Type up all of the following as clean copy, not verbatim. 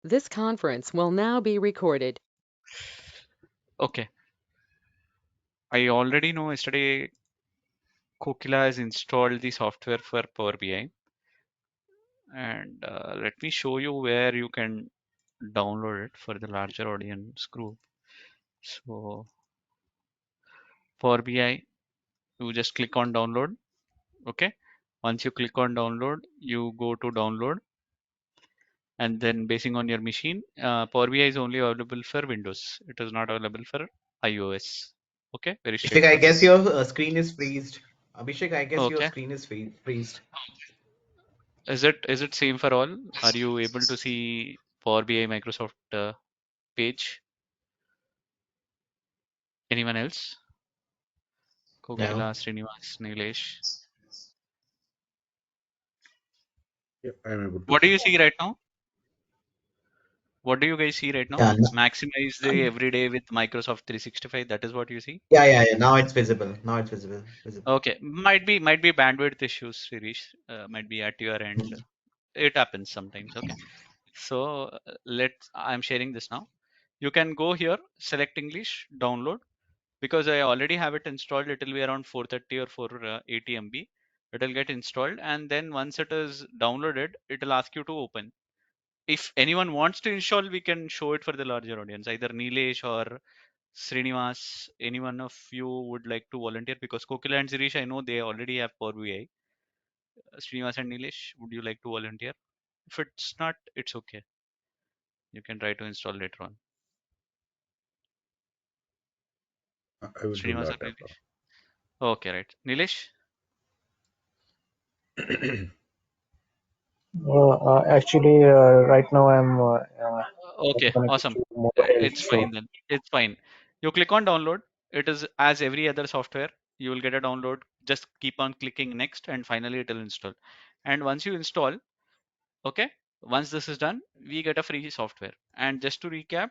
This conference will now be recorded. Okay, I already know yesterday Kokila has installed the software for Power BI, and let me show you where you can download it for the larger audience group. So Power BI, you just click on download. Okay, once you click on download, you go to download, and then basing on your machine, Power BI is only available for Windows. It is not available for iOS. Okay, very Abhishek, I straightforward. guess your screen is freezed. Abhishek, I guess your Okay, screen is freezed. is it same for all? Are you able to see Power BI Microsoft page? Anyone else? No. Kokila, Srinivas, Nilesh. Yeah, I'm able to What do see. you see right now? What do you guys see right now? Yeah, Maximize the everyday with Microsoft 365. That is what you see. yeah. Now it's visible. Now it's visible. Visible. Okay, might be bandwidth issues, Sirish. Might be at your end. It happens sometimes. Okay, so I'm sharing this now. You can go here, select English, download. Because I already have it installed, it will be around 430 or 480 MB. It will get installed, and then once it is downloaded, it will ask you to open. If anyone wants to install, we can show it for the larger audience. Either Nilesh or Srinivas, any one of you would like to volunteer, because Kokila and Zirish, I know they already have Power BI. Srinivas and Nilesh, would you like to volunteer? If it's not, it's okay. You can try to install later on. I will do Srinivas or that Nilesh? Okay, right. Nilesh? after. Actually, right now I'm Okay, connected awesome. to mobile, It's so fine then. It's fine. You click on download. It is as every other software. You will get a download. Just keep on clicking next, and finally it will install. And once you install, okay, once this is done, we get a free software. And just to recap,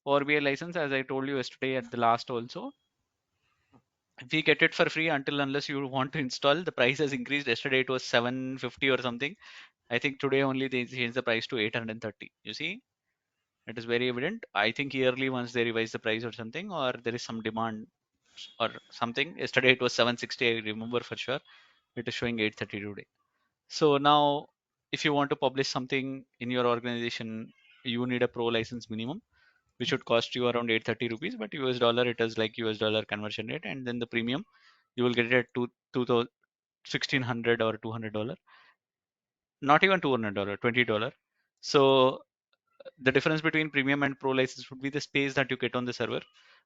Power BI license, as I told you yesterday at the last also, we get it for free until unless you want to install. The price has increased. Yesterday it was 750 or something. I think today only they changed the price to 830. You see, it is very evident. I think yearly once they revise the price or something, or there is some demand or something. Yesterday it was 760. I remember for sure. It is showing 830 today. So now, if you want to publish something in your organization, you need a pro license minimum, which would cost you around 830 rupees. But US dollar, it is like US dollar conversion rate, and then the premium, you will get it at 1600 or $200. Not even $200, $20. So the difference between premium and pro license would be the space that you get on the server.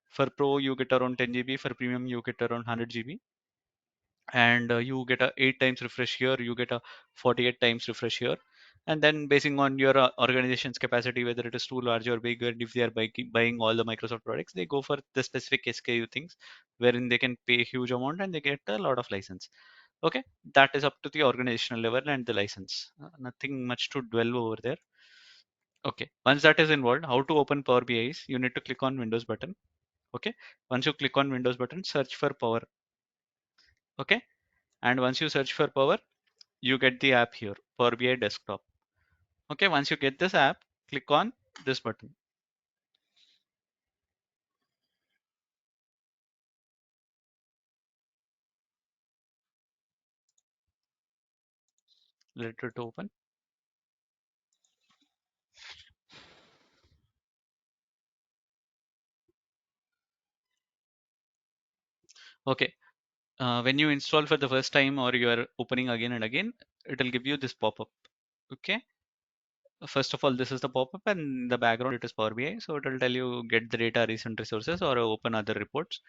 For pro, you get around 10 GB. For premium, you get around 100 GB. And you get a 8 times refresh here. You get a 48 times refresh here. And then basing on your organization's capacity, whether it is too large or big, and if they are buying all the Microsoft products, they go for the specific SKU things, wherein they can pay a huge amount and they get a lot of license. Okay, that is up to the organizational level and the license. Nothing much to dwell over there. Okay, once that is involved, how to open Power BI is you need to click on Windows button. Okay, once you click on Windows button, search for Power. Okay, and once you search for Power, you get the app here, Power BI Desktop. Okay, once you get this app, click on this button. Let it open. Okay, when you install for the first time or you are opening again and again, it will give you this pop-up. Okay, first of all, this is the pop-up, and in the background it is Power BI. So it will tell you get the data, recent resources, or open other reports,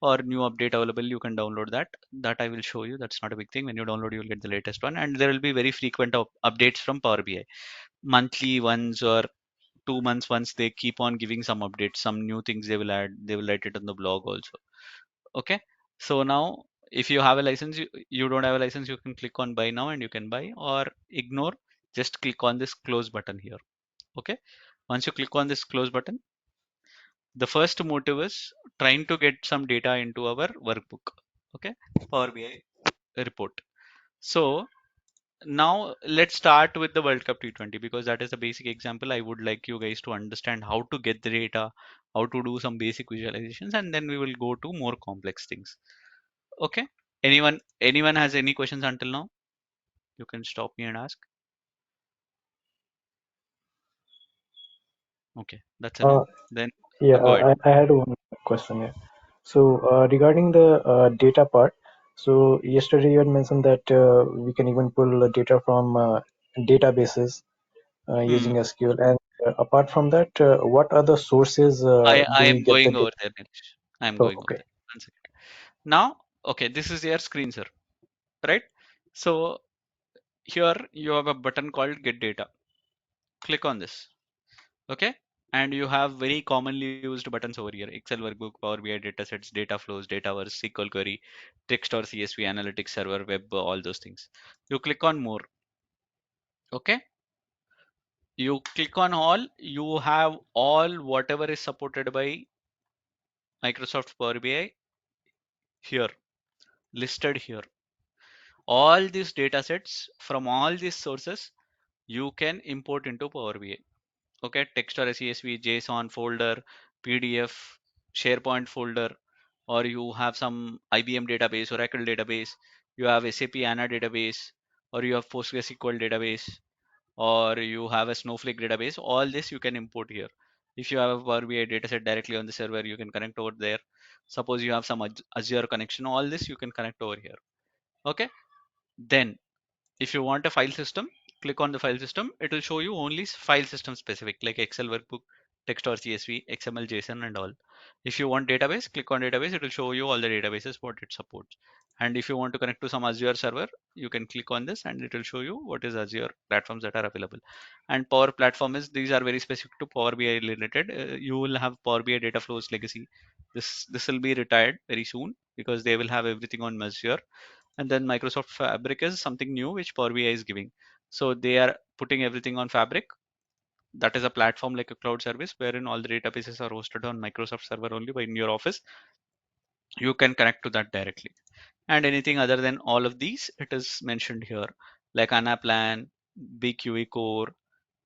or new update available. You can download that I will show you. That's not a big thing. When you download, you'll get the latest one, and there will be very frequent updates from Power BI, monthly ones or 2 months once. They keep on giving some updates, some new things they will add. They will write it on the blog also. Okay, so now if you have a license, you don't have a license, you can click on buy now and you can buy, or ignore. Just click on this close button here. Okay, once you click on this close button, the first motive is trying to get some data into our workbook. Okay, Power BI report. So now let's start with the World Cup T20 because that is a basic example. I would like you guys to understand how to get the data, how to do some basic visualizations, and then we will go to more complex things. Okay. Anyone has any questions until now? You can stop me and ask. Okay, that's a Uh, no. Then yeah, go ahead. I had one question here. So regarding the data part, so yesterday you had mentioned that we can even pull data from databases Hmm. using SQL. And apart from that, what other sources I do we am get the going over data? there, Nilesh. I am Oh, going over okay. there. 1 second. Now, okay, this is your screen, sir. Right? So here you have a button called Get Data. Click on this. Okay, and you have very commonly used buttons over here: Excel workbook, Power BI datasets, data flows, Dataverse, SQL query, text or CSV, analytics server, web, all those things. You click on more. Okay, you click on all. You have all whatever is supported by Microsoft Power BI here, listed here. All these datasets from all these sources you can import into Power BI. Okay, text or CSV, JSON folder, PDF, SharePoint folder, or you have some IBM database, Oracle database, you have SAP HANA database, or you have PostgreSQL database, or you have a Snowflake database. All this you can import here. If you have a Power BI dataset directly on the server, you can connect over there. Suppose you have some Azure connection, all this you can connect over here. Okay, then if you want a file system, click on the file system. It will show you only file system specific like Excel workbook, text or CSV, XML, JSON and all. If you want database, click on database. It will show you all the databases what it supports. And if you want to connect to some Azure server, you can click on this and it will show you what is Azure platforms that are available. And Power Platform is, these are very specific to Power BI related. You will have Power BI data flows legacy. This will be retired very soon because they will have everything on Azure. And then Microsoft Fabric is something new which Power BI is giving. So they are putting everything on Fabric. That is a platform like a cloud service wherein all the databases are hosted on Microsoft server only by in your office. You can connect to that directly. And anything other than all of these, it is mentioned here, like Anaplan, BQE Core,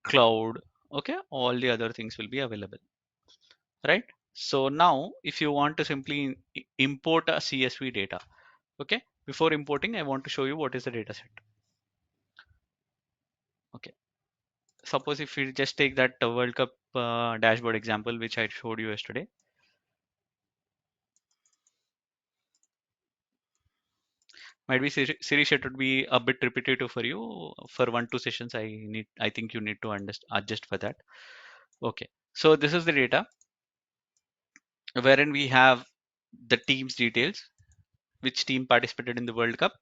Cloud. Okay, all the other things will be available, right? So now, if you want to simply import a CSV data, okay, before importing, I want to show you what is the data set. Okay, suppose if we just take that World Cup dashboard example, which I showed you yesterday. Might be Sirish, it would be a bit repetitive for you. For 1-2 sessions, I think you need to adjust for that. Okay, so this is the data wherein we have the team's details, which team participated in the World Cup,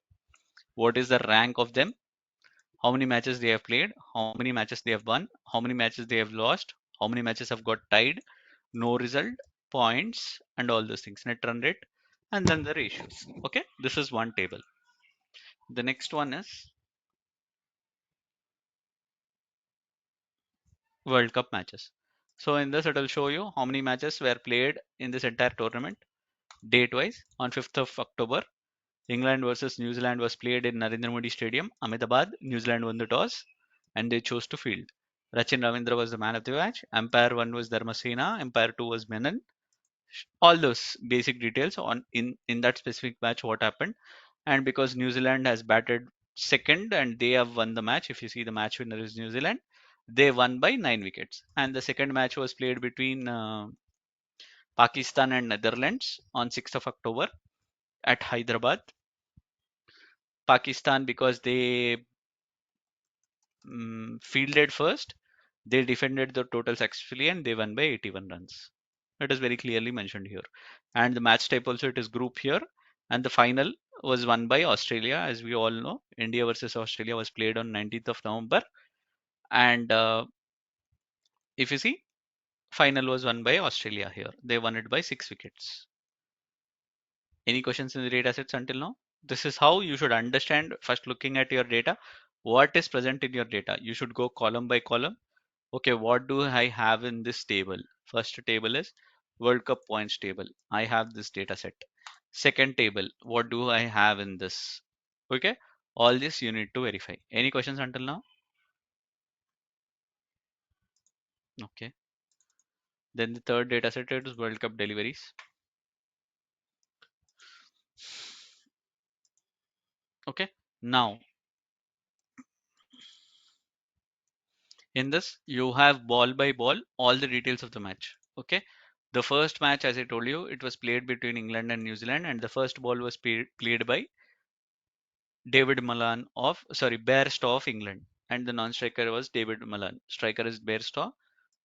what is the rank of them, how many matches they have played, how many matches they have won, how many matches they have lost, how many matches have got tied, no result, points, and all those things, net run rate, and then the ratios. Okay, this is one table. The next one is World Cup matches. So in this, it will show you how many matches were played in this entire tournament, date wise. On 5th of October, England versus New Zealand was played in Narendra Modi Stadium, Ahmedabad. New Zealand won the toss and they chose to field. Rachin Ravindra was the man of the match. Umpire 1 was Dharmasena. Umpire 2 was Menon. All those basic details on in that specific match what happened. And because New Zealand has batted second and they have won the match, if you see the match winner is New Zealand, they won by 9 wickets. And the second match was played between Pakistan and Netherlands on 6th of October at Hyderabad. Pakistan, because they fielded first, they defended the total successfully and they won by 81 runs. It is very clearly mentioned here. And the match type also, it is group here. And the final was won by Australia. As we all know, India versus Australia was played on 19th of November. And if you see, final was won by Australia here. They won it by 6 wickets. Any questions in the data sets until now? This is how you should understand first looking at your data. What is present in your data? You should go column by column. Okay, what do I have in this table? First table is World Cup points table. I have this data set. Second table, what do I have in this? Okay, All this you need to verify. Any questions until now? Okay. Then the third data set is World Cup deliveries. Okay. Now, in this, you have ball by ball all the details of the match. Okay. The first match, as I told you, it was played between England and New Zealand, and the first ball was played by David Malan of, sorry, Bairstow of England, and the non-striker was David Malan. Striker is Bairstow,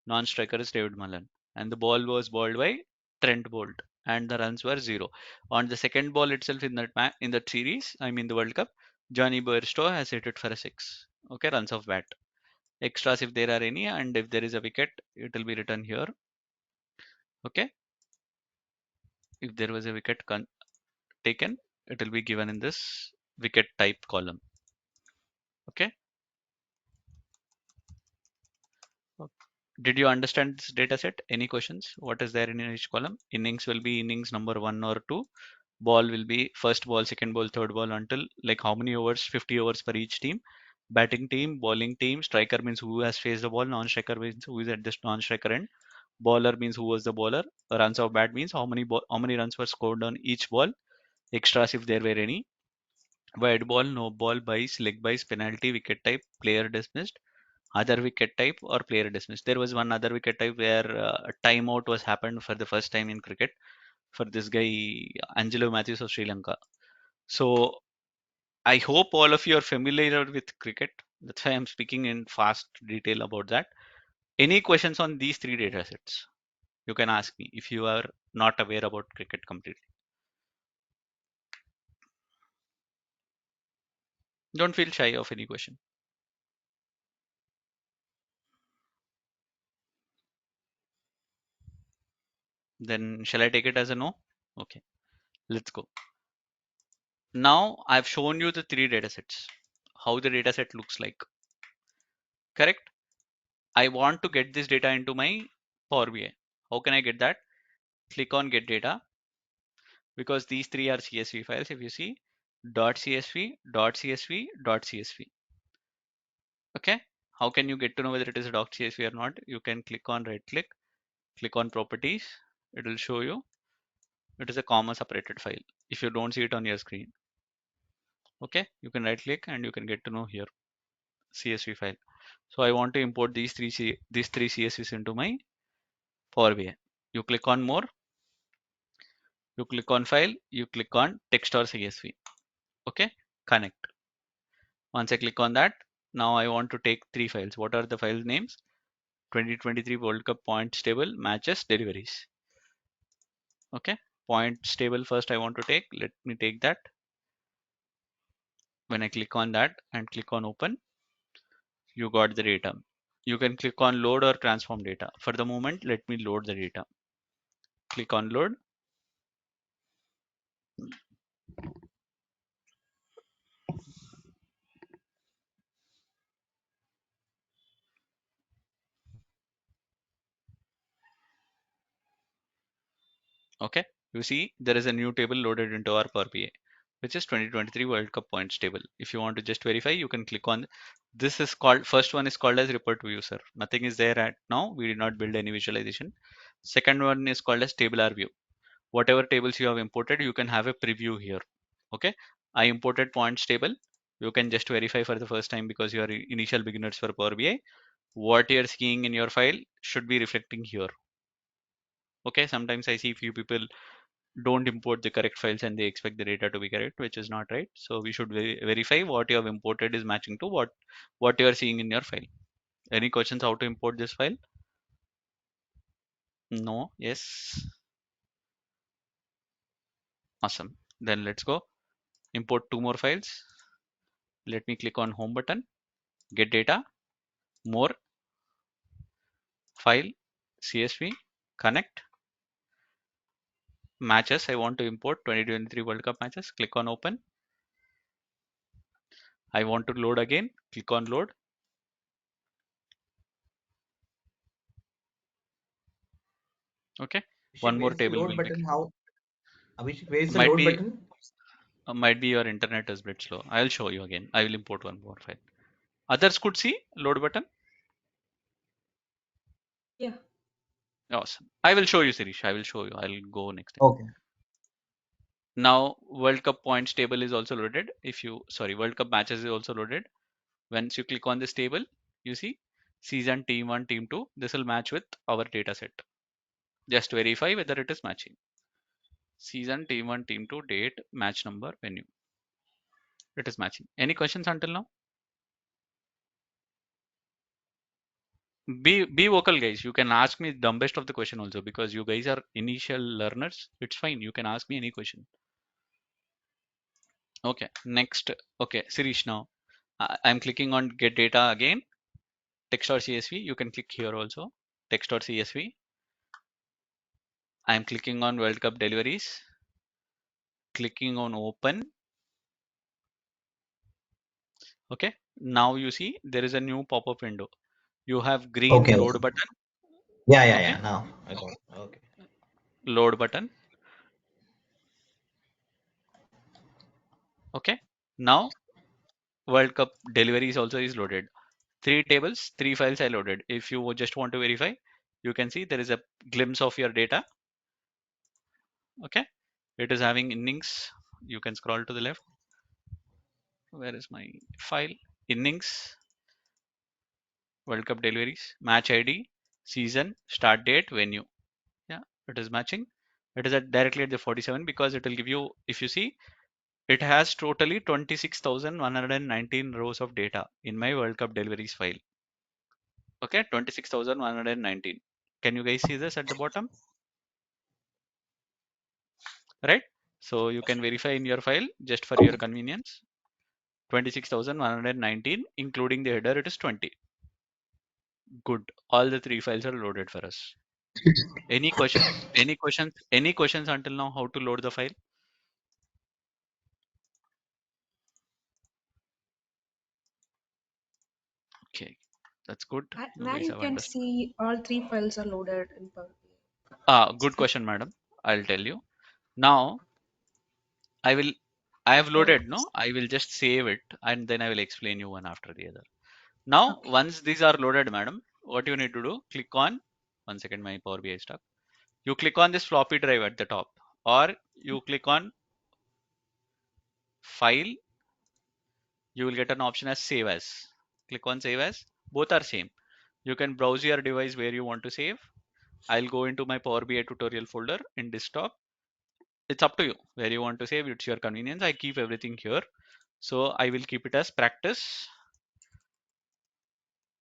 non-striker is David Malan, and the ball was bowled by Trent Bolt, and the runs were 0. On the second ball itself in that series, I mean the World Cup, Johnny Bairstow has hit it for a 6. Okay, runs of bat. Extras if there are any, and if there is a wicket, it will be written here. Okay, if there was a wicket taken, it will be given in this wicket type column. Okay. Did you understand this data set? Any questions? What is there in each column? Innings will be innings number 1 or 2. Ball will be first ball, second ball, third ball, until like how many overs? 50 overs for each team. Batting team, bowling team, striker means who has faced the ball, non-striker means who is at this non-striker end. Bowler means who was the bowler. Runs of bat means how many runs were scored on each ball. Extras if there were any. Wide ball, no ball, buys, leg buys, penalty, wicket type, player dismissed, other wicket type, or player dismissed. There was one other wicket type where a timeout was happened for the first time in cricket for this guy Angelo Matthews of Sri Lanka. So I hope all of you are familiar with cricket. That's why I'm speaking in fast detail about that. Any questions on these three data sets? You can ask me if you are not aware about cricket completely. Don't feel shy of any question. Then shall I take it as a no? Okay, let's go. Now I've shown you the three data sets, how the data set looks like. Correct? I want to get this data into my Power BI. How can I get that? Click on get data, because these three are CSV files. If you see .csv, .csv, .csv. Okay. How can you get to know whether it is a .csv or not? You can click on right click on properties. It will show you it is a comma separated file. If you don't see it on your screen, okay, you can right click and you can get to know here CSV file. So I want to import these three CSVs into my Power BI. You click on more, you click on file, you click on text or CSV. Okay, connect. Once I click on that, now I want to take three files. What are the file names? 2023 World Cup points table, matches, deliveries. Okay, points table first I want to take. Let me take that. When I click on that and click on open, you got the data. You can click on load or transform data. For the moment, let me load the data. Click on load. Okay, you see there is a new table loaded into our Power BI, which is 2023 World Cup points table. If you want to just verify, you can click on this. Is called, first one is called as report to user. Nothing is there at now. We did not build any visualization. Second one is called as tabular view. Whatever tables you have imported, you can have a preview here. Okay, I imported points table. You can just verify for the first time because you are initial beginners for Power BI. What you are seeing in your file should be reflecting here. Okay, sometimes I see few people don't import the correct files and they expect the data to be correct, which is not right. So we should verify what you have imported is matching to what you are seeing in your file. Any questions how to import this file? No? Yes? Awesome. Then let's go import two more files. Let me click on home button, get data, more, file, CSV, connect, matches. I want to import 2023 World Cup matches. Click on open. I want to load again. Click on load. Okay. Abhishek, One where more is the table load will be. button? How? Abhishek, where is the Might load be button? Might be your internet is a bit slow. I'll show you again. I will import one more file. Others could see load button. Yeah. Awesome. I will show you, Sirish. I will show you. I'll go next time. Okay. Now World Cup points table is also loaded. World Cup matches is also loaded. Once you click on this table, you see season team 1, team 2. This will match with our data set. Just verify whether it is matching. Season team 1, team 2, date, match number, venue. It is matching. Any questions until now? Be vocal, guys. You can ask me dumbest of the question also, because you guys are initial learners. It's fine. You can ask me any question. Okay, next. Okay, Sirish, now I'm clicking on get data again. Text.csv. You can click here also. Text.csv. I'm clicking on World Cup deliveries. Clicking on open. Okay, now you see there is a new pop-up window. You have green Okay. load button. Yeah, yeah, Okay, yeah. Now I got it. Okay. load button. Okay, now World Cup deliveries also is loaded. 3 tables, 3 files I loaded. If you just want to verify, you can see there is a glimpse of your data. Okay, it is having innings. You can scroll to the left. Where is my file? Innings, World Cup deliveries, match ID, season, start date, venue. Yeah, it is matching. It is directly at the 47 because it will give you, if you see, it has totally 26,119 rows of data in my World Cup deliveries file. Okay, 26,119. Can you guys see this at the bottom? Right? So you can verify in your file just for your convenience. 26,119, including the header, it is 20. Good. All the 3 files are loaded for us. Any questions? Any questions? Any questions until now? How to load the file? Okay, that's good. You Where guys you have can understood. see all 3 files are loaded in Power BI. Good question, madam. I'll tell you. Now I have Oh, loaded, no? I will just save it and then I will explain you one after the other. Now, okay. once these are loaded, madam, what you need to do, click on, one second, my Power BI stuck. You click on this floppy drive at the top, or you click on file, you will get an option as save as. Click on save as, both are same. You can browse your device where you want to save. I'll go into my Power BI tutorial folder in desktop. It's up to you where you want to save. It's your convenience. I keep everything here. So I will keep it as practice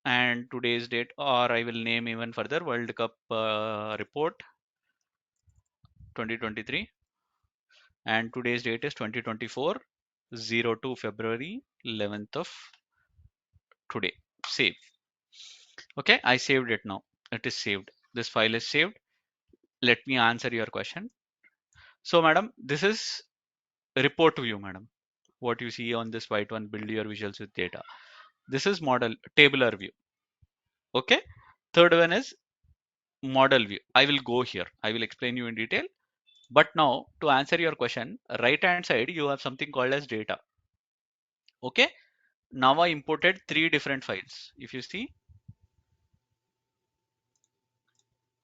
and today's date, or I will name even further World Cup report 2023, and today's date is 2024 02 February 11th of today. Save. Okay, I saved it now. It is saved. This file is saved. Let me answer your question. So madam, this is report view, madam. What you see on this white one, build your visuals with data. This is model tabular view. Okay, third one is model view. I will go here. I will explain you in detail. But now to answer your question, right hand side, you have something called as data. Okay. Now I imported 3 different files. If you see,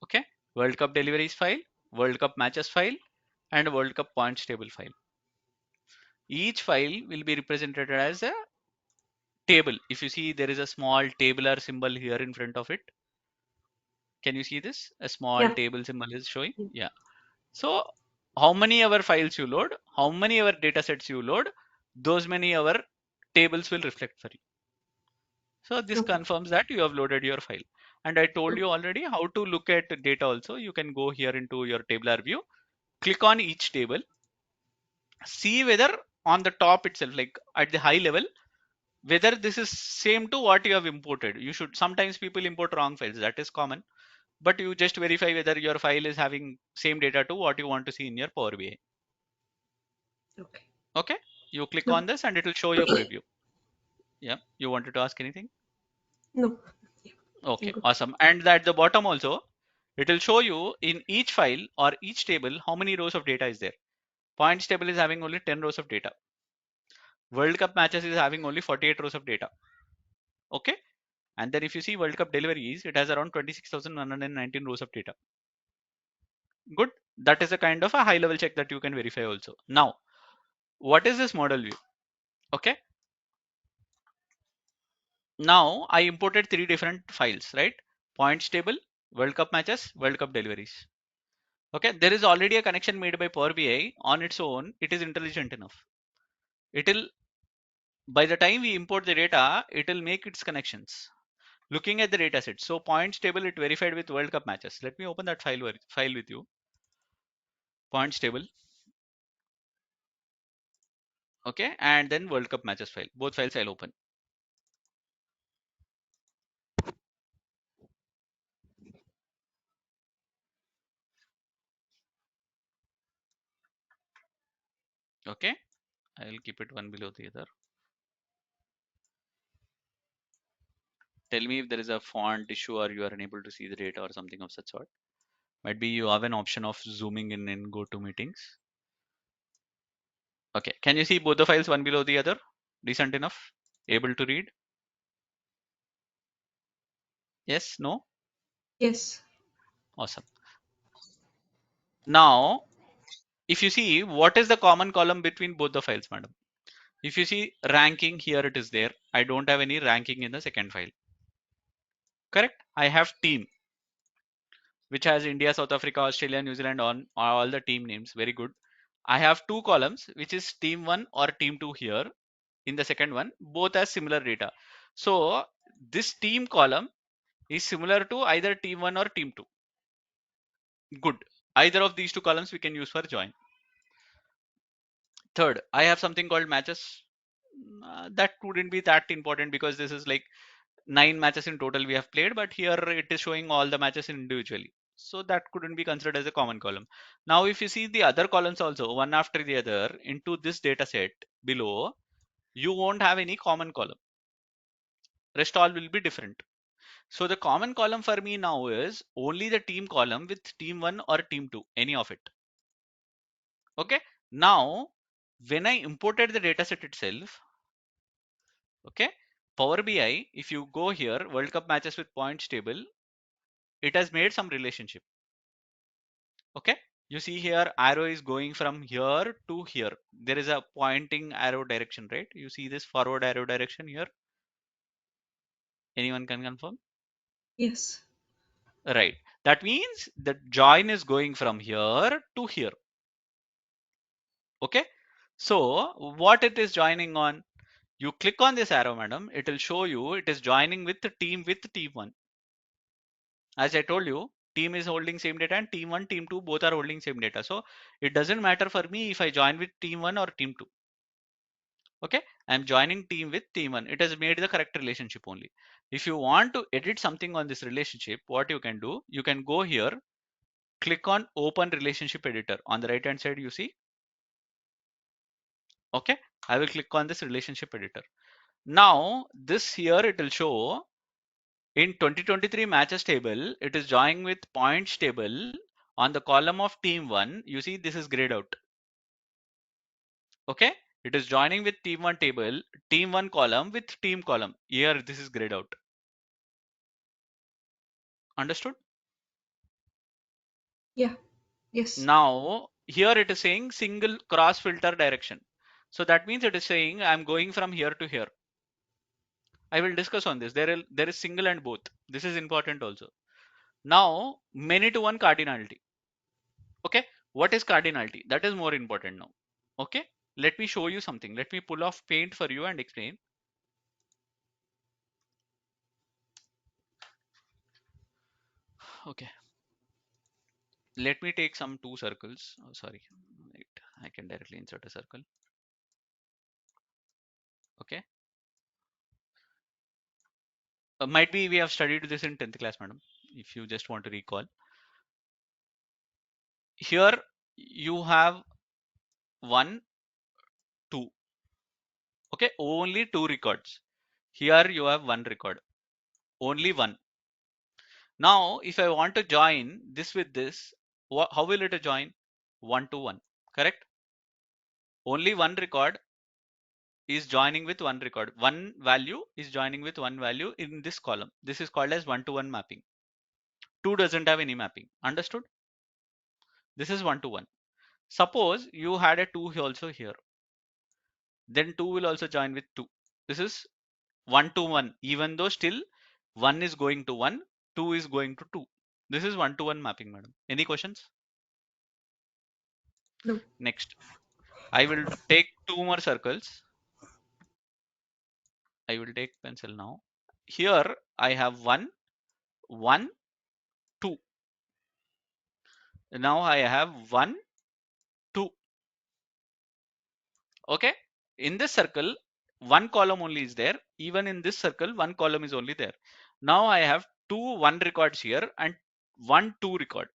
okay, World Cup deliveries file, World Cup matches file, and World Cup points table file. Each file will be represented as a table. If you see, there is a small tabular symbol here in front of it. Can you see this? A small Yeah. table symbol is showing. Yeah. Yeah. So how many ever files you load, how many ever data sets you load, those many ever tables will reflect for you. So this Okay. confirms that you have loaded your file. And I told you already how to look at data also. You can go here into your tabular view, click on each table, see whether on the top itself, like at the high level, whether this is same to what you have imported. You should, sometimes people import wrong files, that is common, but you just verify whether your file is having same data to what you want to see in your Power BI. Okay. Okay, you click No. on this and it will show your preview. Yeah, you wanted to ask anything? No. Yeah. I'm Okay, good. awesome. And at the bottom also, it will show you in each file or each table how many rows of data is there. Points table is having only 10 rows of data. World Cup matches is having only 48 rows of data. Okay. And then if you see World Cup deliveries, it has around 26,119 rows of data. Good. That is a kind of a high level check that you can verify also. Now, what is this model view? Okay. Now I imported 3 different files, right? Points table, World Cup matches, World Cup deliveries. Okay. There is already a connection made by Power BI on its own. It is intelligent enough. It'll, by the time we import the data, it'll make its connections. Looking at the data set. So points table, it verified with World Cup matches. Let me open that file with you. Points table. Okay. And then World Cup matches file. Both files I'll open. Okay. I'll keep it one below the other. Tell me if there is a font issue or you are unable to see the data or something of such sort. Might be you have an option of zooming in GoToMeetings. Okay. Can you see both the files one below the other? Decent enough? Able to read? Yes? No? Yes. Awesome. Now, if you see, what is the common column between both the files, madam? If you see ranking, here it is there. I don't have any ranking in the second file. Correct? I have team, which has India, South Africa, Australia, New Zealand on all the team names. Very good. I have 2 columns, which is team 1 or team 2 here. In the second one, both has similar data. So this team column is similar to either team 1 or team 2. Good. Either of these 2 columns we can use for join. Third, I have something called matches. That wouldn't be that important because this is like 9 matches in total we have played, but here it is showing all the matches individually. So that couldn't be considered as a common column. Now, if you see the other columns also, one after the other into this data set below, you won't have any common column. Rest all will be different. So the common column for me now is only the team column with team 1 or team 2, any of it. Okay. Now, when I imported the dataset itself, okay, Power BI, if you go here, World Cup matches with points table, it has made some relationship. Okay. You see here, arrow is going from here to here. There is a pointing arrow direction, right? You see this forward arrow direction here. Anyone can confirm? Yes. Right. That means the join is going from here to here. Okay. So what it is joining on? You click on this arrow, madam. It will show you it is joining with team 1. As I told you, team is holding same data and team 1, team 2 both are holding same data. So it doesn't matter for me if I join with team 1 or team 2. Okay. I'm joining team with team 1. It has made the correct relationship only. If you want to edit something on this relationship, what you can do, you can go here, click on open relationship editor. On the right hand side, you see. Okay. I will click on this relationship editor. Now this here it will show in 2023 matches table, it is joining with points table on the column of team 1. You see this is grayed out. Okay. It is joining with team 1 table, team 1 column with team column. Here this is grayed out. Understood? Yeah. Yes. Now here it is saying single cross filter direction. So that means it is saying I'm going from here to here. I will discuss on this. There is single and both. This is important also. Now, many to one cardinality. Okay. What is cardinality? That is more important now. Okay. Let me show you something. Let me pull off paint for you and explain. Okay. Let me take some 2 circles. Oh, sorry. Wait. I can directly insert a circle. Okay. Might be we have studied this in 10th class, madam. If you just want to recall. Here you have 1, 2. Okay. Only 2 records. Here you have 1 record. Only 1. Now, if I want to join this with this, how will it join? 1 to 1, correct? only one record is joining with one record. One value is joining with one value in this column. This is called as one-to-one mapping. 2 doesn't have any mapping. Understood? This is one-to-one. Suppose you had a 2 also here. Then 2 will also join with 2. This is 1-to-1, even though still 1 is going to 1, 2 is going to 2. This is 1-to-1 mapping, madam. Any questions? No. Next, I will take 2 more circles. I will take pencil now. Here I have 1, 1, 2. Now I have 1, 2. Okay. In this circle, one column only is there. Even in this circle, one column is only there. Now I have 2 1 records here and 1 2 record.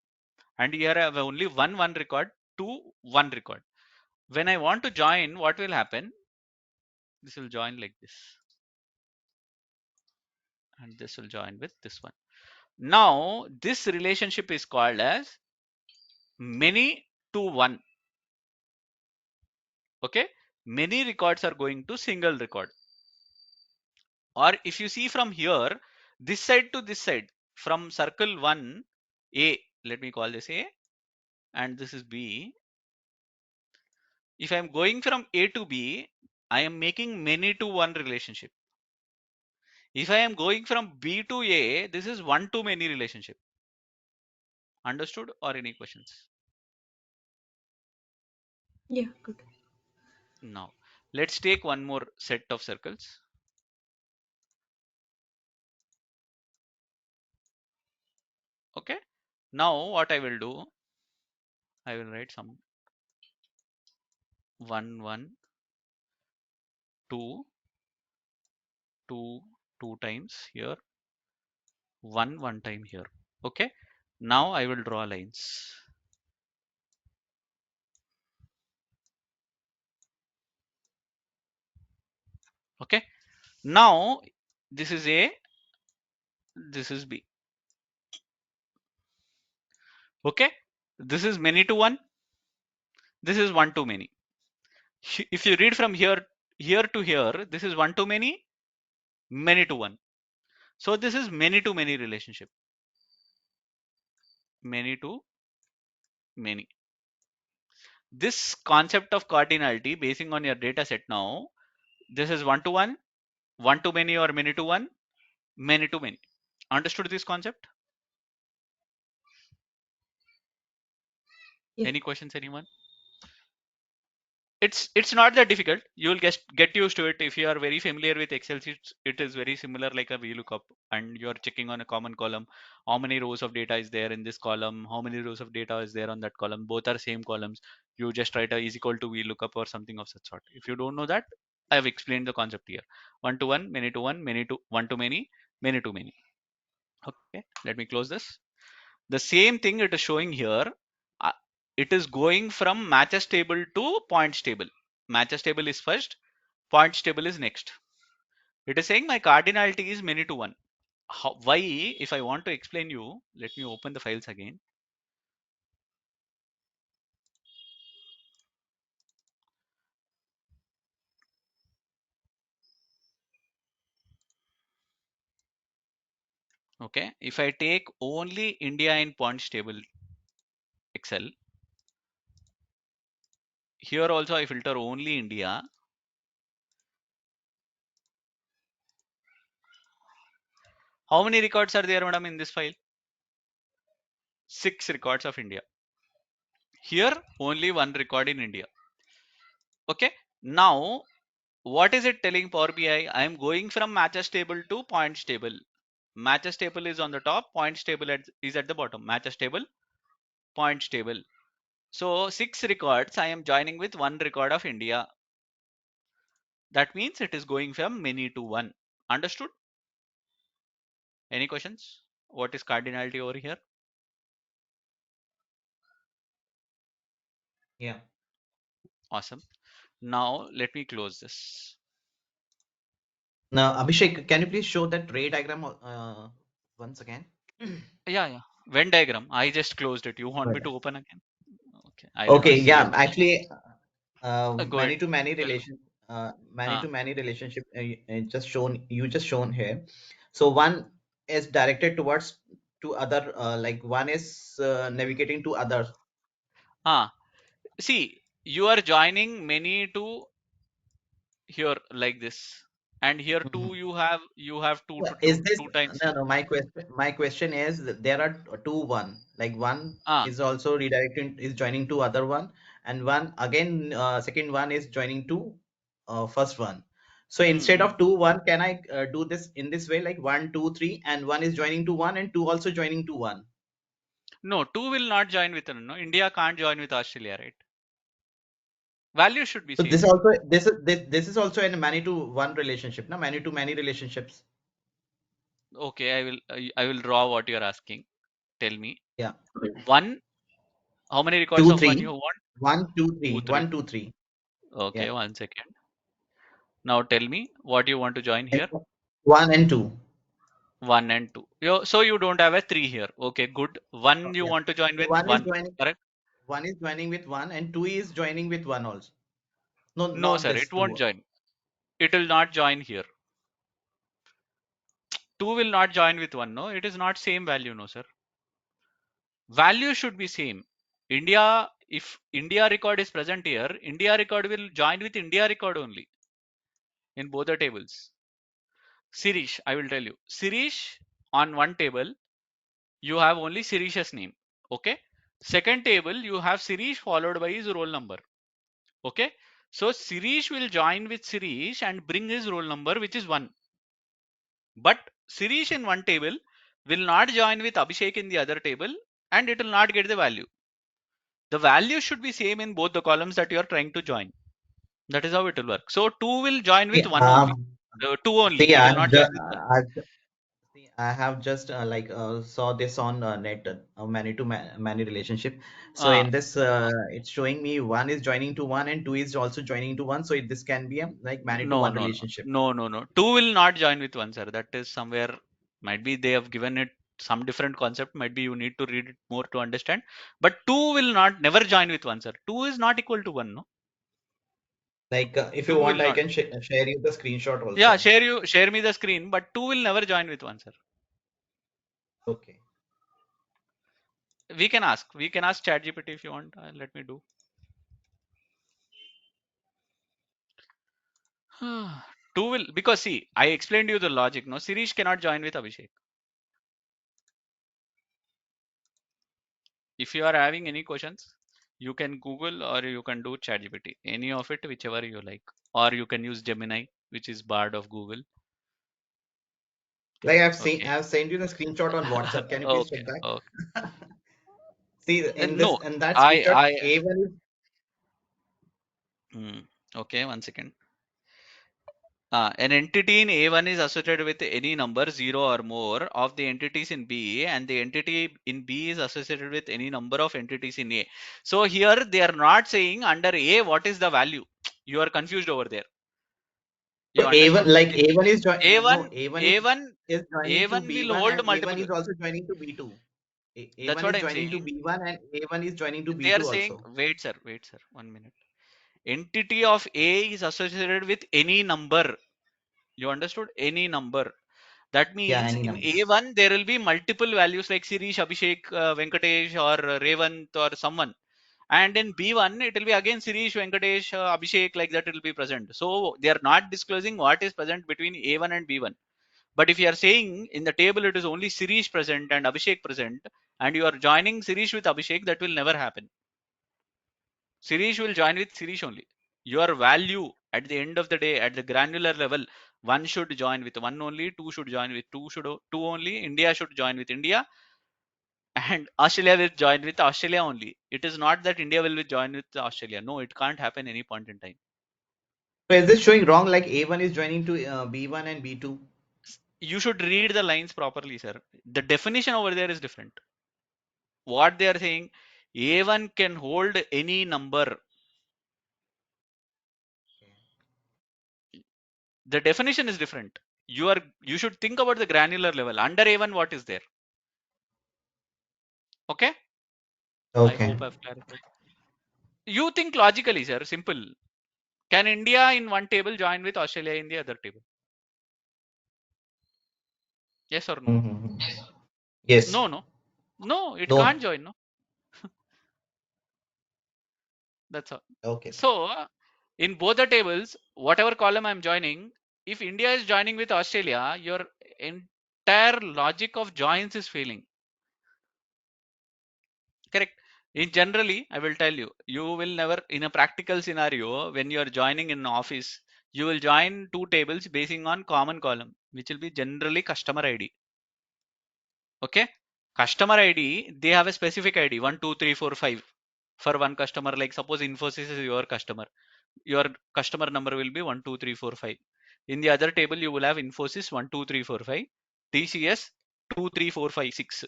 And here I have only 1 1 record, 2 1 record. When I want to join, what will happen? This will join like this. And this will join with this one. Now, this relationship is called as many to one. Okay. Many records are going to single record. Or if you see from here, this side to this side, from circle 1, A, let me call this A, and this is B. If I am going from A to B, I am making many to one relationship. If I am going from B to A, this is one to many relationship. Understood or any questions? Yeah, good. Now, let's take one more set of circles. Okay. Now, what I will do, I will write some 1, 1, 2, 2, 2 times here, 1, 1 time here. Okay. Now I will draw lines. Okay. Now this is A, this is B. Okay. This is many to one. This is one to many. If you read from here to here, this is one to many, many to one. So this is many to many relationship. Many to many. This concept of cardinality basing on your data set now, this is one to one, one to many or many to one, many to many. Understood this concept? Yeah. Any questions, anyone? It's not that difficult. You will get used to it. If you are very familiar with Excel sheets, it is very similar like a VLOOKUP, and you're checking on a common column. How many rows of data is there in this column? How many rows of data is there on that column? Both are same columns. You just write a is equal to VLOOKUP or something of such sort. If you don't know that, I have explained the concept here. One to one, many to one, many to one to many, many to many. Okay, let me close this. The same thing it is showing here. It is going from matches table to points table. Matches table is first, points table is next. It is saying my cardinality is many to one. Why? If I want to explain you, let me open the files again. Okay, if I take only India in points table Excel, here also I filter only India. How many records are there, madam, in this file? 6 records of India. Here only 1 record in India. Okay, now what is it telling Power BI? I am going from matches table to points table. Matches table is on the top, points table is at the bottom. Matches table, points table. So 6 records I am joining with 1 record of India. That means it is going from many to one. Understood? Any questions? What is cardinality over here? Yeah. Awesome. Now let me close this. Now, Abhishek, can you please show that ray diagram once again? Yeah. Venn diagram. I just closed it. You want me to open again? Okay. I will Okay, just see yeah, it. actually, Go many ahead. to many Tell me. relation, many Ah, to many relationship you just shown here. So one is directed towards to other, like one is navigating to other. ah. See, you are joining many to here like this, and here Mhm. too you have two Yeah, to is two this two times no here. no my question is that there are two one, like one Ah, is also redirecting, is joining to other one, and one again, second one is joining to first one. So hmm, instead hmm. of two one, can I do this in this way, like one two three, and one is joining to one and two also joining to one? No, two will not join with no. India can't join with Australia, right? Value should be So same. this also, this is also in a many to one relationship, no, many to many relationships. Okay, I will draw what you are asking. Tell me. Yeah, One, how many records two of one you three, want? one two Two, three, three. one two three. Okay, Yeah, 1 second. Now tell me what you want to join and here. one and two. One and two. So you don't have a three here. Okay, good. One you Yeah. want to join So with one is one, joining, correct? with one, and two is joining with one also. No, No, not sir, this it won't two. join. It will not join here. Two will not join with one. No, it is not same value. No, sir. Value should be same. India, if India record is present here, India record will join with India record only in both the tables. Sirish, I will tell you. Sirish on one table, you have only Sirish's name. Okay. Second table, you have Sirish followed by his roll number. Okay. So Sirish will join with Sirish and bring his roll number, which is 1. But Sirish in one table will not join with Abhishek in the other table, and it will not get the value. The value should be same in both the columns that you are trying to join. That is how it will work. So 2 will join See, with 1 only. 2 only. see, It will not join with 1. I have just saw this on net, many to many relationship. So Ah, in this, it's showing me one is joining to one and two is also joining to one. So this can be a like many to no, one no, no, relationship. no, no, no. 2 will not join with 1, sir. That is somewhere, might be they have given it some different concept. Might be you need to read it more to understand. But 2 will not never join with 1, sir. 2 is not equal to 1, no? Like if 2 you want, will I not. can share you the screenshot Yeah, also. share me the screen, but 2 will never join with 1, sir. Okay. We can ask ChatGPT if you want. Let me do. 2 will, because see, I explained you the logic. No, Sirish cannot join with Abhishek. If you are having any questions, you can Google or you can do ChatGPT. Any of it, whichever you like, or you can use Gemini, which is Bard of Google. Like Okay. I've sent you the screenshot on WhatsApp. Can you please Okay. check that? Okay. See, No, in that I screenshot, I A1 is hmm, okay. 1 second. An entity in A1 is associated with any number 0 or more of the entities in B, and the entity in B is associated with any number of entities in A. So here they are not saying under A what is the value. You are confused over there. so You A1, understood? like A1 is no, A1 A1 A1 is joining to A1 will B1 hold and A1 multiple. is also joining to B2. That's A1 what is I'm joining to saying. B1 and A1 is joining to They are B2 saying, also. wait, sir, 1 minute. Entity of A is associated with any number. You understood? Any number. That Yeah, means any in number. A1 there will be multiple values like Sirish, Abhishek, Venkatesh, or Revant, or someone. And in B1 it will be again Sirish, Venkatesh, Abhishek, like that it will be present. So they are not disclosing what is present between A1 and B1. But if you are saying in the table it is only Sirish present and Abhishek present, and you are joining Sirish with Abhishek, that will never happen. Sirish will join with Sirish only. Your value at the end of the day, at the granular level, one should join with one only, two should join with two only, India should join with India, and Australia will join with Australia only. It is not that India will join with Australia. No, it can't happen any point in time. So is this showing wrong? Like A1 is joining to B1 and B2? You should read the lines properly, sir. The definition over there is different. What they are saying, A1 can hold any number. The definition is different. You should think about the granular level. Under A1, what is there? Okay. I Okay. hope I've clarified. You think logically, sir. Simple. Can India in one table join with Australia in the other table? Yes or no? Mm-hmm. Yes. No, no. No, it can't No. join. No, that's all. Okay. So in both the tables, whatever column I'm joining, if India is joining with Australia, your entire logic of joins is failing. Correct. In generally, I will tell you, you will never in a practical scenario when you are joining in an office, you will join two tables basing on common column, which will be generally customer ID. Okay, customer ID, they have a specific ID 1 2 3 4 5 for one customer. Like suppose Infosys is your customer, your customer number will be 1 2 3 4 5. In the other table you will have Infosys 1 2 3 4 5, TCS 2 3 4 5 6.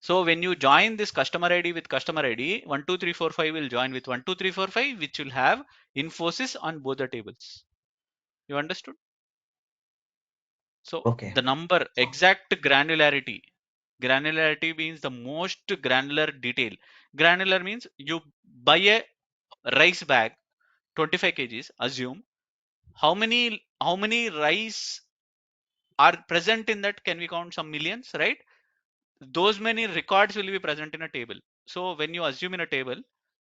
So when you join this customer ID with customer ID, 1 2 3 4 5 will join with 1 2 3 4 5, which will have Infosys on both the tables. You understood? So Okay. the number, exact granularity. Granularity means the most granular detail. Granular means you buy a rice bag, 25 kgs. Assume how many rice are present in that? Can we count some millions, right? Those many records will be present in a table. So when you assume in a table,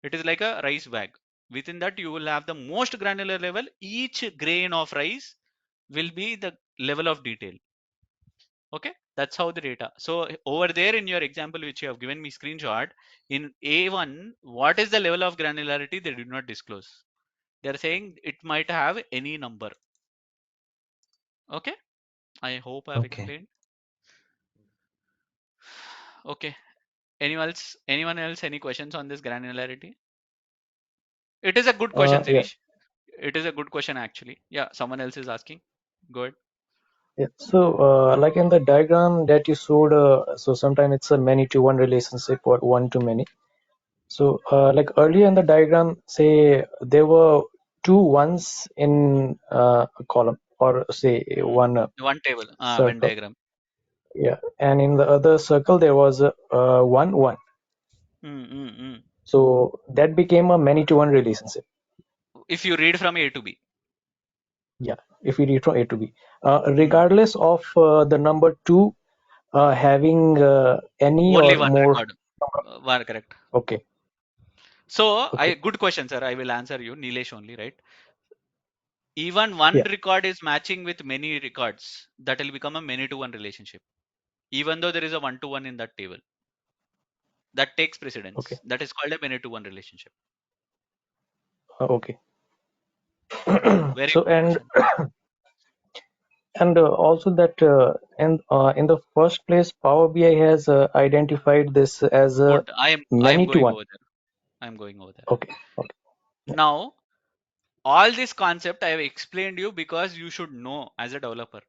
it is like a rice bag. Within that, you will have the most granular level. Each grain of rice will be the level of detail. Okay, that's how the data. So over there in your example which you have given me screenshot, in A1 what is the level of granularity? They did not disclose. They are saying it might have any number. Okay, I hope I have Okay. explained. Okay, anyone else any questions on this granularity? It is a good question, Yeah. Sirish. It is a good question actually. Yeah, someone else is asking. Go ahead. Yeah. So, like in the diagram that you showed, so sometimes it's a many-to-one relationship or one-to-many. So, like earlier in the diagram, say there were two ones in a column, or say one One table, Venn circle. diagram. Yeah, and in the other circle there was one one. So that became a many-to-one relationship. If you read from A to B. Yeah, if we read from A to B, regardless of the number two having any Only or one more. record. One correct. Okay. So Okay. good question, sir. I will answer you, Nilesh only, right? Even one Yeah. record is matching with many records, that will become a many to one relationship. Even though there is a one to one in that table, that takes Okay. precedence. That is called a many to one relationship. Okay. Very So good question. and also that in the first place, Power BI has identified this as a Good. I am many to going one. over there. I'm going over there. Okay. Okay. Yeah. Now, all this concept I have explained you because you should know as a developer.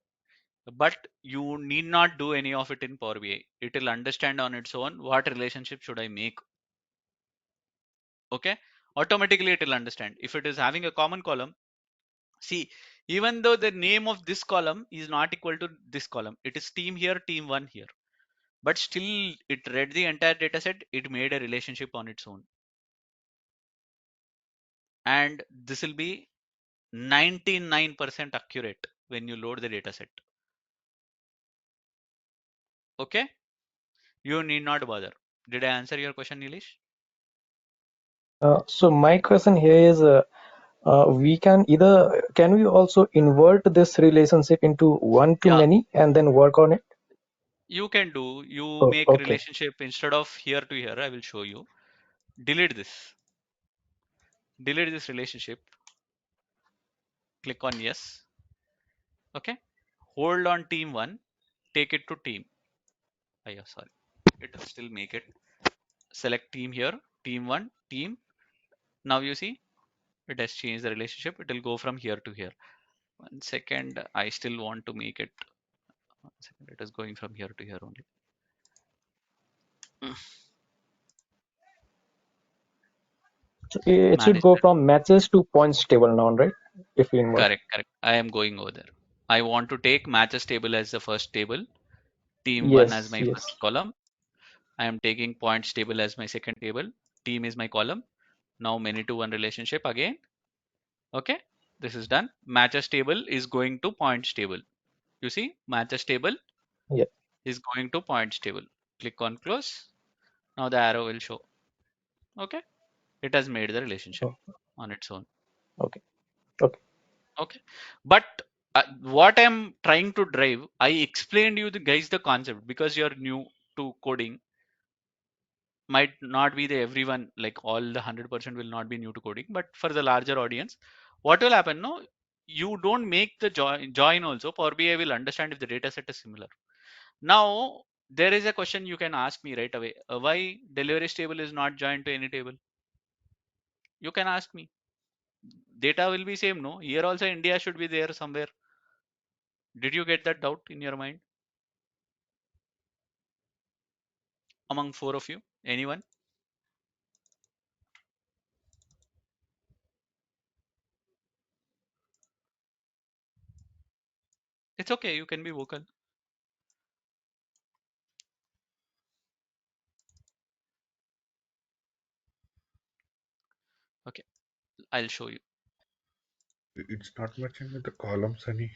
But you need not do any of it in Power BI. It will understand on its own what relationship should I make. Okay, automatically it will understand. If it is having a common column, see, even though the name of this column is not equal to this column, it is team here, team one here, but still it read the entire data set, it made a relationship on its own. And this will be 99% accurate when you load the data set. Okay, you need not bother. Did I answer your question, Nilesh? So my question here is, can we also invert this relationship into one to Yeah, many and then work on it? you can do. You Oh, make okay. relationship instead of here to here. I will show you. Delete this. Delete this relationship. Click on yes. Okay. Hold on team one. Take it to team. Oh, yeah, sorry. It will still make it. Select team here. Team one. Team. Now you see it has changed the relationship. It will go from here to here. 1 second. I still want to make it. 1 second. It is going from here to here only. So it should Manage go that. from matches to points table now, right? If we invert. Correct. Correct. I am going over there. I want to take matches table as the first table. Team one as Yes. my Yes. first column. I am taking points table as my second table. Team is my column. Now many to one relationship again. Okay, this is done. Matches table is going to points table. You see, matches table Yeah. is going to points table. Click on close. Now the arrow will show. Okay, it has made the relationship Oh, on its own. okay. Okay. Okay, but what I'm trying to drive, I explained you the guys the concept because you're new to coding. Might not be the everyone like all the 100% will not be new to coding, but for the larger audience, what will happen? No, you don't make the join also. Power BI will understand if the data set is similar. Now there is a question you can ask me right away. Why delivery table is not joined to any table? You can ask me. Data will be same, no? Here also India should be there somewhere. Did you get that doubt in your mind among four of you? Anyone? It's okay. You can be vocal. Okay, I'll show you. It's not matching with the columns any.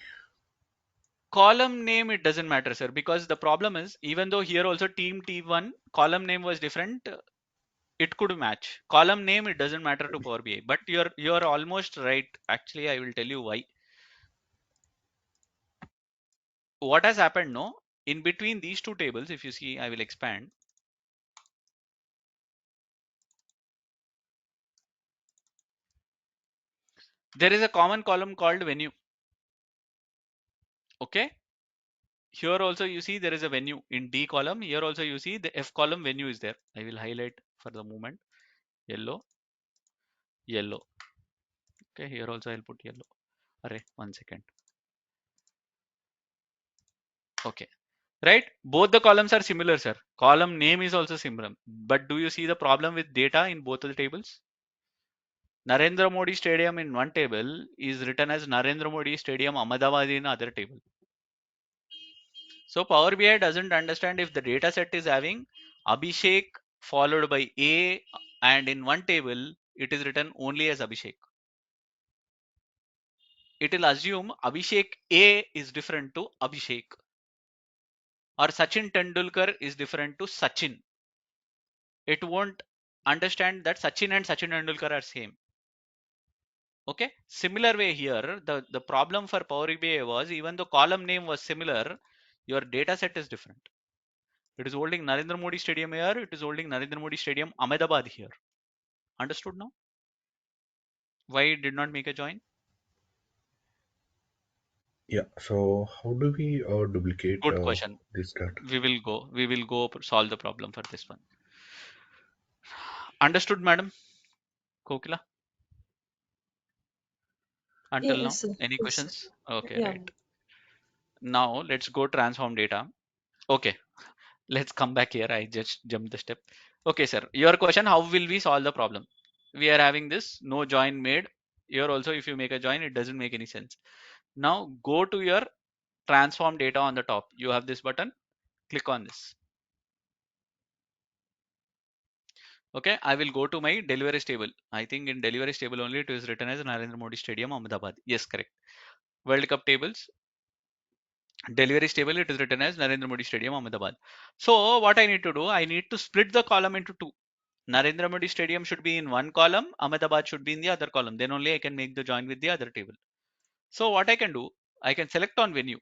Column name, it doesn't matter, sir, because the problem is even though here also team T1 column name was different, it could match. Column name, it doesn't matter to Power BI, but you're almost right. Actually, I will tell you why. What has happened, no? In between these two tables, if you see, I will expand. There is a common column called venue. Okay. Here also you see there is a venue in D column. Here also you see the F column venue is there. I will highlight for the moment. Yellow, yellow. Okay, here also I'll put yellow. Array, 1 second. Okay, right? Both the columns are similar, sir. Column name is also similar. But do you see the problem with data in both of the tables? Narendra Modi Stadium in one table is written as Narendra Modi Stadium Ahmedabad in other table. So Power BI doesn't understand if the data set is having Abhishek followed by A, and in one table it is written only as Abhishek. It will assume Abhishek A is different to Abhishek, or Sachin Tendulkar is different to Sachin. It won't understand that Sachin and Sachin Tendulkar are same. Okay, similar way here, the problem for Power BI was even though column name was similar, your data set is different. It is holding Narendra Modi Stadium here, it is holding Narendra Modi Stadium Ahmedabad here. Understood now? Why it did not make a join? Yeah. So how do we duplicate Good question. this data? We will go solve the problem for this one. Understood, madam Kokila? Until Yes, now, sir. any Yes, sir. questions? Okay, Yeah. right. Now let's go transform data. Okay, let's come back here. I just jumped the step. Okay, sir. Your question, how will we solve the problem? We are having this no join made. Here also, if you make a join, it doesn't make any sense. Now go to your transform data on the top. You have this button. Click on this. Okay, I will go to my delivery table. I think in delivery table only it is written as Narendra Modi Stadium, Ahmedabad. Yes, correct. World Cup tables, delivery table, it is written as Narendra Modi Stadium, Ahmedabad. So what I need to do, I need to split the column into two. Narendra Modi Stadium should be in one column, Ahmedabad should be in the other column. Then only I can make the join with the other table. So what I can do, I can select on venue.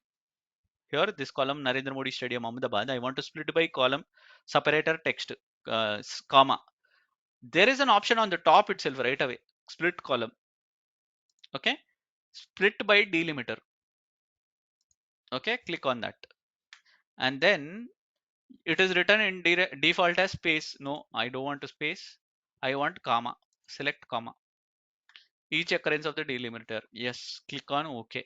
Here, this column Narendra Modi Stadium, Ahmedabad. I want to split by column separator text, comma. There is an option on the top itself right away. Split column. Okay. Split by delimiter. Okay. Click on that. And then it is written in default as space. No, I don't want to space. I want comma. Select comma. Each occurrence of the delimiter. Yes. Click on OK.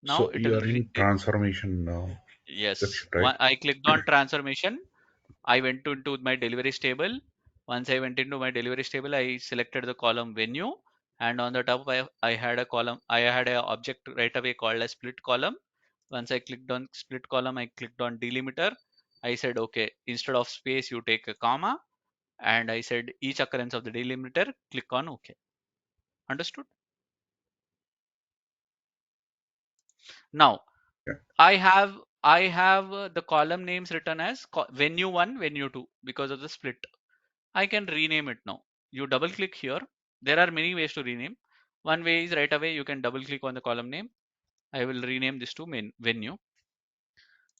Now So it you will are in take. transformation Yes. section, right? I clicked on transformation. I went into my deliveries table. Once I went into my deliveries table, I selected the column venue, and on the top I had a column. I had an object right away called a split column. Once I clicked on split column, I clicked on delimiter. I said, okay, instead of space, you take a comma, and I said each occurrence of the delimiter, click on OK. Understood? Now Yeah. I have the column names written as venue 1, venue 2 because of the split. I can rename it now. You double click here. There are many ways to rename. One way is right away you can double click on the column name. I will rename this to main venue.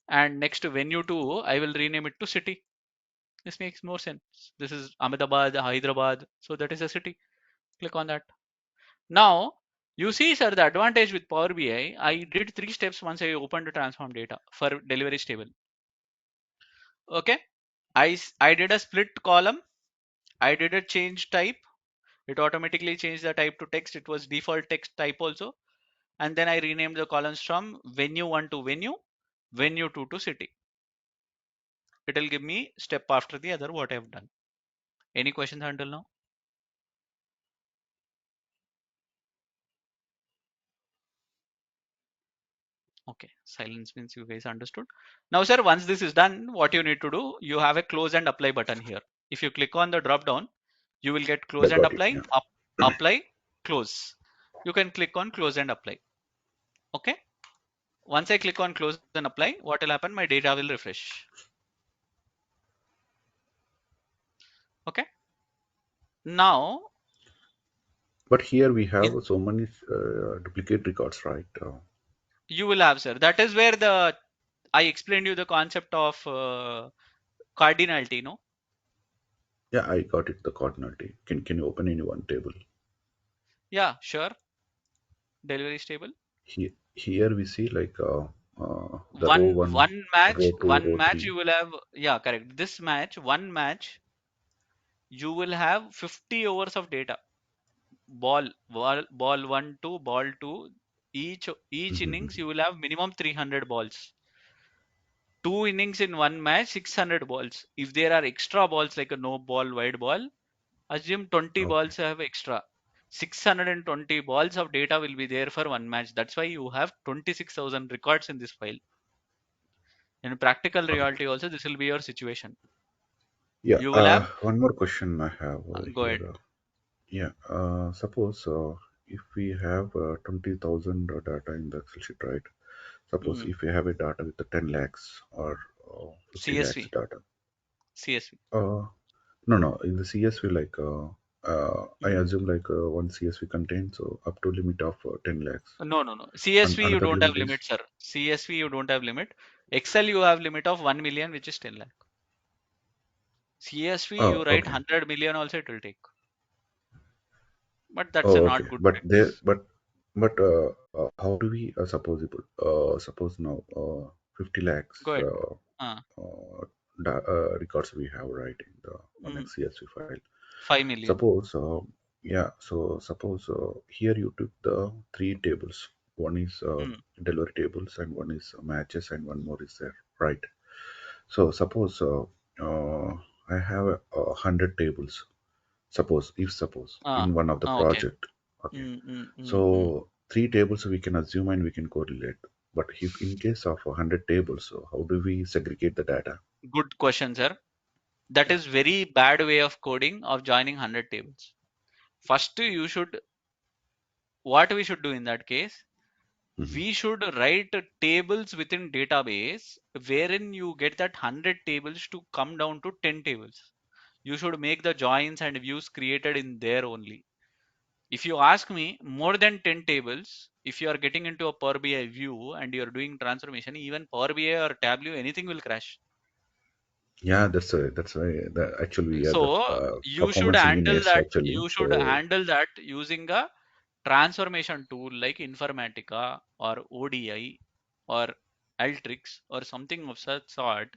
And next to venue 2, I will rename it to city. This makes more sense. This is Ahmedabad, Hyderabad. So that is a city. Click on that. Now, you see, sir, the advantage with Power BI, I did 3 steps once I opened the transform data for deliveries table. Okay. I did a split column. I did a change type. It automatically changed the type to text. It was default text type also. And then I renamed the columns from venue 1 to venue, venue 2 to city. It will give me step after the other what I've done. Any questions until now? Okay, silence means you guys understood. Now, sir, once this is done, what you need to do, you have a close and apply button here. If you click on the drop down, you will get I close and got it. apply, Yeah. apply, close. You can click on close and apply. Okay. Once I click on close and apply, what will happen? My data will refresh. Okay. Now, But here we have so many duplicate records, right? you will have, sir. That is where I explained you the concept of cardinality, no? Yeah, I got it. The cardinality. Can you open any one table? Yeah, sure. Delivery table. Here we see like the row one, row two, one row match three. you will have, yeah, correct. This match, one match, you will have 50 overs of data. Ball one to ball two. Each innings Mm-hmm. you will have minimum 300 balls. Two innings in one match, 600 balls. If there are extra balls like a no ball, wide ball, assume 20 Okay. balls have extra. 620 balls of data will be there for one match. That's why you have 26,000 records in this file. In practical Okay. reality also, this will be your situation. Yeah. You will have, One more question I have go here. ahead. Yeah. Suppose if we have 20,000 data in the Excel sheet, right? Suppose if we have a data with the 10 lakhs or 50 lakhs CSV, data. CSV. No. In the CSV, like I Mm. assume like one CSV contains up to limit of 10 lakhs. No. CSV you Another don't have limit is limit, sir. CSV you don't have limit. Excel you have limit of 1 million, which is 10 lakh. CSV you write okay. 100 million also it will take. But that's a Oh, not okay. good But there, practice. how do we suppose now 50 lakhs Go ahead. Uh, records we have right in the one mm, CSV file. 5 million. Suppose, yeah. So suppose here you took the three tables. One is Mm, delivery tables, and one is matches, and one more is there, right? So suppose I have 100 tables. Suppose uh, in one of the okay. project. Okay. Mm, mm, mm, mm. So three tables we can assume and we can correlate. But if in case of 100 tables, so how do we segregate the data? Good question, sir. That Yeah. is very bad way of coding of joining 100 tables. First, what we should do in that case, Mhm. we should write tables within database wherein you get that 100 tables to come down to 10 tables. You should make the joins and views created in there only. If you ask me, more than 10 tables, if you are getting into a Power BI view and you're doing transformation, even Power BI or Tableau, anything will crash. Yeah, that's why actually we are the So you should performance handle engineers that. actually. You should So handle that using a transformation tool like Informatica or ODI or Alteryx or something of such sort,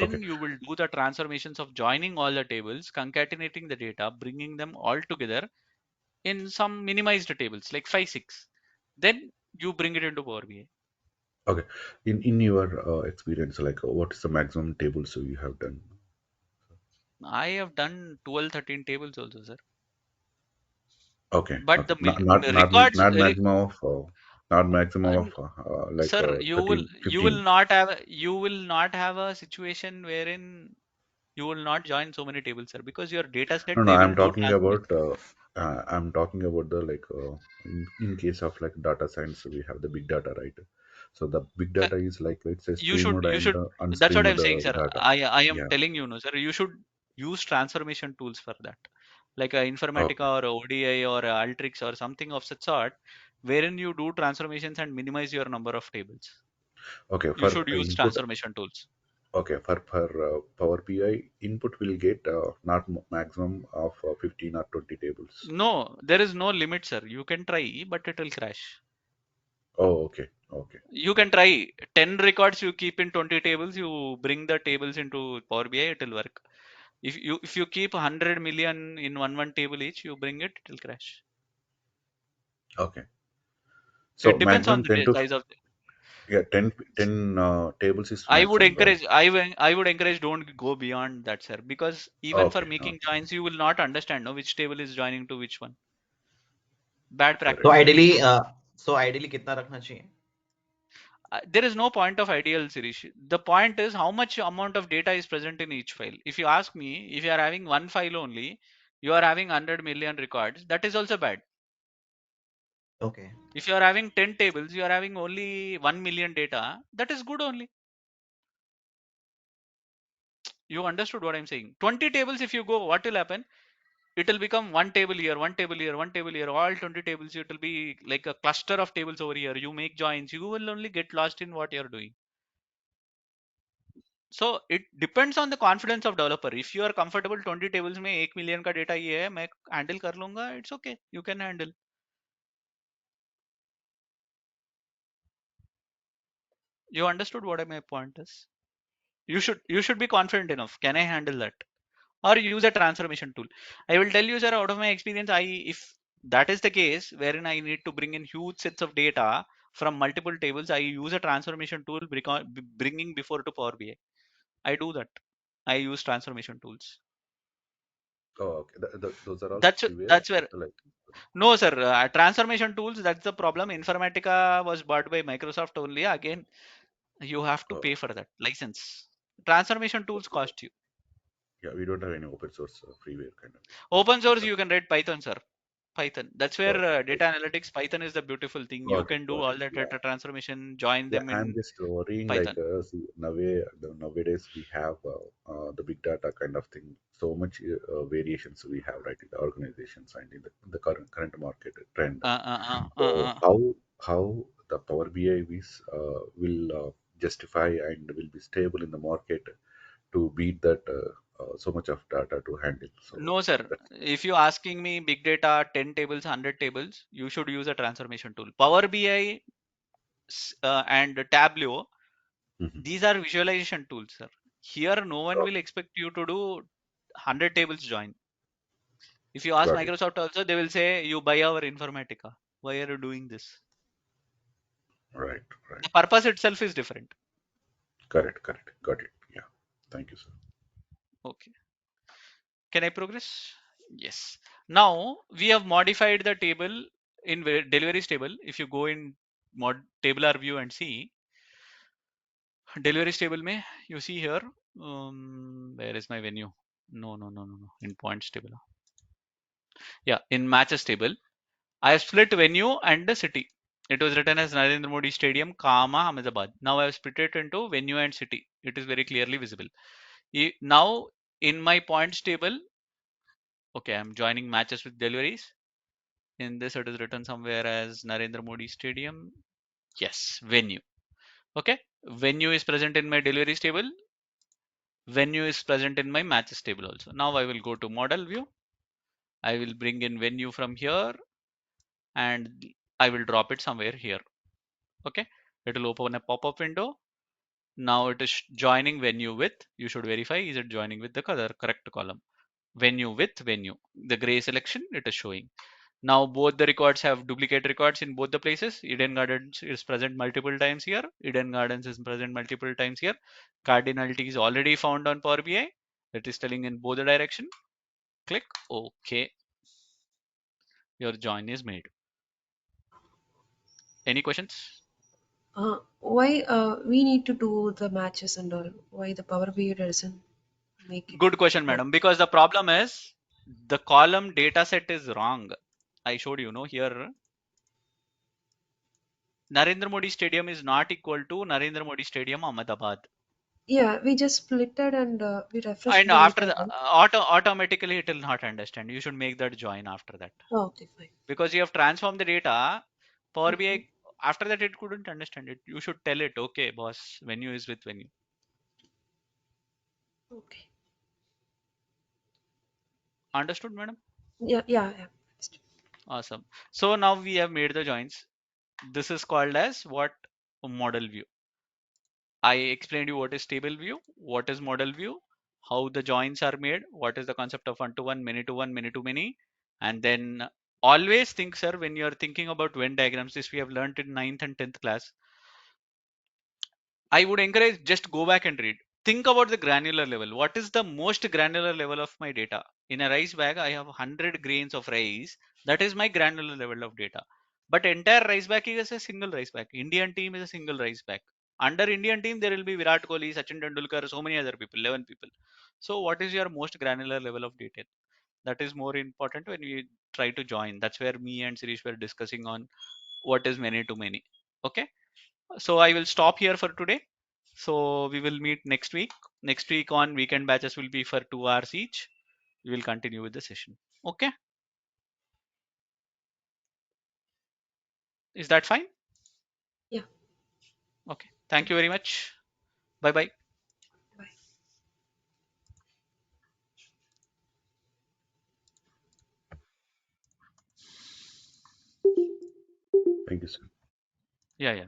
okay, wherein you will do the transformations of joining all the tables, concatenating the data, bringing them all together in some minimized tables like 5, 6. Then you bring it into Power BI. okay. In your experience, like what is the maximum tables you have done? I have done 12, 13 tables also, sir. Okay, But okay. the records, Not maximum of not maximum uh, of like sir, you will 13, 15. not have a situation wherein You will not join so many tables, sir, because your data set, No, no, they will do transformation. I'm talking about the like in case of like data science, we have the big data, right? So the big Uh, data is like it's a you should streamed you and should that's what I'm unstreamed saying, sir. data. I am Yeah. telling you, no, sir, you should use transformation tools for that, like a Okay. Informatica or a ODI or a Alteryx or something of such sort, wherein you do transformations and minimize your number of tables. Okay. You For should use input. transformation tools. Okay. For Power BI input will get not maximum of 15 or 20 tables. No, there is no limit, sir. You can try, but it will crash. Oh, okay. Okay. You can try 10 records, you keep in 20 tables, you bring the tables into Power BI, it will work. If you keep 100 million in one table each, you bring it, it will crash. Okay. It So depends on maximum 10 the to size of. yeah 10 tables is I would maximum, right? encourage, I would encourage don't go beyond that, sir, because even for Okay. making Okay. joins, you will not understand no, which table is joining to which one. Bad So Correct. practice. ideally, कितना रखना चाहिए? There is no point of ideal, Sirish. The point is how much amount of data is present in each file. If you ask me, if you are having one file only, you are having 100 million records, that is also bad. Okay. If you are having 10 tables, you are having only 1 million data, that is good only. You understood what I'm saying? 20 tables, if you go, what will happen? It will become one table here, one table here, one table here, all 20 tables. It will be like a cluster of tables over here. You make joins, you will only get lost in what you're doing. So it depends on the confidence of developer. If you are comfortable 20 tables में 1 million का data ये है मैं handle कर लूंगा, it's okay, you can handle. You understood what my point is? You should be confident enough. Can I handle that? Or use a transformation tool. I will tell you, sir, out of my experience, if that is the case wherein I need to bring in huge sets of data from multiple tables, I use a transformation tool bringing before to Power BI. I do that. I use transformation tools. Oh, okay. Those are all That's freeware. that's where. Like, No, sir. Transformation tools, that's the problem. Informatica was bought by Microsoft only. Again, you have to oh, pay for that license. Transformation tools cost you. yeah, we don't have any open source freeware kind of thing. Open source, So, you can write Python, sir. Python. That's where okay. data analytics, Python is the beautiful thing. You Got it. can do Got all it. that Yeah. data transformation, join Yeah, them I'm in just worrying like Python. see, nowadays we have the big data kind of thing. So much variations we have right in the organizations and in the current market trend. So how the Power BI is, will justify and will be stable in the market to beat that so much of data to handle. So No, sir. that's If you're asking me big data, 10 tables, 100 tables, you should use a transformation tool. Power BI and Tableau, Mhm. these are visualization tools, sir. Here, no one Oh, will expect you to do 100 tables join. If you ask got it. Microsoft also, they will say, you buy our Informatica. Why are you doing this? Right, right. The purpose itself is different. Correct, correct. Got it. Yeah. Thank you, sir. Okay. Can I progress? Yes. Now we have modified the table in deliveries table. If you go in mod tabular view and see deliveries table may you see here, where is my venue? No, in points table. Yeah, in matches table I have split venue and the city. It was written as Narendra Modi Stadium, Kama, Ahmedabad. Now I have split it into venue and city. It is very clearly visible. Now in my points table, okay, I'm joining matches with deliveries. In this, it is written somewhere as Narendra Modi Stadium. Yes, venue. Okay, venue is present in my deliveries table. Venue is present in my matches table also. Now I will go to model view. I will bring in venue from here and I will drop it somewhere here. Okay, it will open a pop-up window. Now it is joining venue with, you should verify, is it joining with the correct column? Venue with venue. The gray selection it is showing. Now both the records have duplicate records in both the places. Eden Gardens is present multiple times here. Eden Gardens is present multiple times here. Cardinality is already found on Power BI. It is telling in both the direction. Click OK. Your join is made. Any questions? Why we need to do the matches and all? Why the Power BI doesn't? make it. Good question, madam. Because the problem is the column data set is wrong. I showed you, no, here Narendra Modi Stadium is not equal to Narendra Modi Stadium, Ahmedabad. Yeah, we just split it and we refreshed And the after data the again. automatically it will not understand. You should make that join after that. Oh, okay, fine. Because you have transformed the data, Power BI, Okay. after that it couldn't understand it. You should tell it, okay, boss, venue is with venue. Okay. Understood, madam? Yeah. Awesome. So now we have made the joins. This is called as what? A model view. I explained you what is table view, what is model view, how the joins are made, what is the concept of one to one, many to one, many to many, and then always think, sir, when you are thinking about Venn diagrams, this we have learned in 9th and 10th class. I would encourage just go back and read. Think about the granular level. What is the most granular level of my data? In a rice bag, I have 100 grains of rice. That is my granular level of data. But entire rice bag is a single rice bag. Indian team is a single rice bag. Under Indian team, there will be Virat Kohli, Sachin Tendulkar, so many other people, 11 people. So what is your most granular level of detail? That is more important when we try to join. That's where me and Sirish were discussing on what is many to many. Okay. So I will stop here for today. So we will meet next week. Next week on weekend batches will be for 2 hours each. We will continue with the session. Okay. Is that fine? Yeah. Okay. Thank you very much. Bye bye. Bye. Thank you, sir. Yeah.